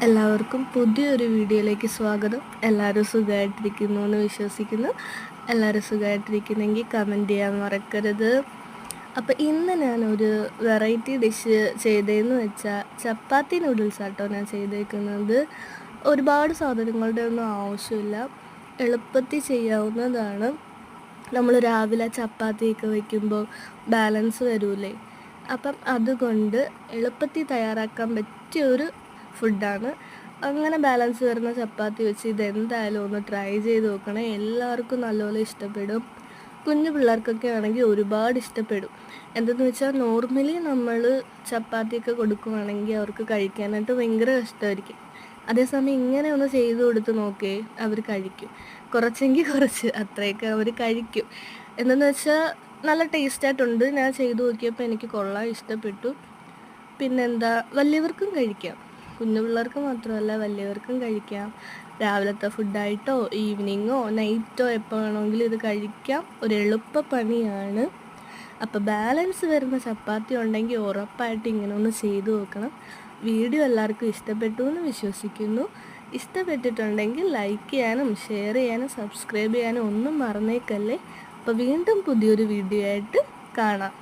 എല്ലാവർക്കും പുതിയൊരു വീഡിയോയിലേക്ക് സ്വാഗതം. എല്ലാവരും സുഖമായിട്ടിരിക്കുന്നു എന്ന് വിശ്വസിക്കുന്നു. എല്ലാവരും സുഖമായിട്ടിരിക്കുന്നെങ്കിൽ കമൻറ്റ് ചെയ്യാൻ മറക്കരുത്. അപ്പോൾ ഇന്ന് ഞാനൊരു വെറൈറ്റി ഡിഷ് ചെയ്തതെന്ന് വെച്ചാൽ ചപ്പാത്തി നൂഡിൽസ് ആട്ടോ ഞാൻ ചെയ്തേക്കുന്നത്. ഒരുപാട് സാധനങ്ങളുടെ ഒന്നും ആവശ്യമില്ല, എളുപ്പത്തിൽ ചെയ്യാവുന്നതാണ്. നമ്മൾ രാവിലെ ചപ്പാത്തിയൊക്കെ വയ്ക്കുമ്പോൾ ബാലൻസ് വരൂലേ, അപ്പം അതുകൊണ്ട് എളുപ്പത്തിൽ തയ്യാറാക്കാൻ പറ്റിയൊരു ഫുഡാണ്. അങ്ങനെ ബാലൻസ് വരുന്ന ചപ്പാത്തി വെച്ച് ഇതെന്തായാലും ഒന്ന് ട്രൈ ചെയ്ത് നോക്കണേ. എല്ലാവർക്കും നല്ലപോലെ ഇഷ്ടപ്പെടും. കുഞ്ഞു പിള്ളേർക്കൊക്കെ ആണെങ്കിൽ ഒരുപാട് ഇഷ്ടപ്പെടും. എന്തെന്ന് വെച്ചാൽ നോർമലി നമ്മൾ ചപ്പാത്തിയൊക്കെ കൊടുക്കുവാണെങ്കിൽ അവർക്ക് കഴിക്കാനായിട്ട് ഭയങ്കര കഷ്ടമായിരിക്കും. അതേസമയം ഇങ്ങനെ ഒന്ന് ചെയ്ത് കൊടുത്ത് നോക്കേ, അവർ കഴിക്കും. കുറച്ചെങ്കിൽ കുറച്ച് അത്രയൊക്കെ അവർ കഴിക്കും. എന്തെന്ന് വെച്ചാൽ നല്ല ടേസ്റ്റായിട്ടുണ്ട്. ഞാൻ ചെയ്ത് നോക്കിയപ്പോൾ എനിക്ക് കൊള്ളാൻ ഇഷ്ടപ്പെട്ടു. പിന്നെന്താ, വലിയവർക്കും കഴിക്കാം. കുഞ്ഞു പിള്ളേർക്ക് മാത്രമല്ല, വലിയവർക്കും കഴിക്കാം. രാവിലത്തെ ഫുഡായിട്ടോ ഈവനിങ്ങോ നൈറ്റോ എപ്പോൾ വേണമെങ്കിലും ഇത് കഴിക്കാം. ഒരു എളുപ്പ പണിയാണ്. അപ്പോൾ ബാലൻസ് വരുന്ന ചപ്പാത്തി ഉണ്ടെങ്കിൽ ഉറപ്പായിട്ട് ഇങ്ങനെ ഒന്ന് ചെയ്തു നോക്കണം. വീഡിയോ എല്ലാവർക്കും ഇഷ്ടപ്പെട്ടു എന്ന് വിശ്വസിക്കുന്നു. ഇഷ്ടപ്പെട്ടിട്ടുണ്ടെങ്കിൽ ലൈക്ക് ചെയ്യാനും ഷെയർ ചെയ്യാനും സബ്സ്ക്രൈബ് ചെയ്യാനും ഒന്നും മറന്നേക്കല്ലേ. അപ്പോൾ വീണ്ടും പുതിയൊരു വീഡിയോ ആയിട്ട് കാണാം.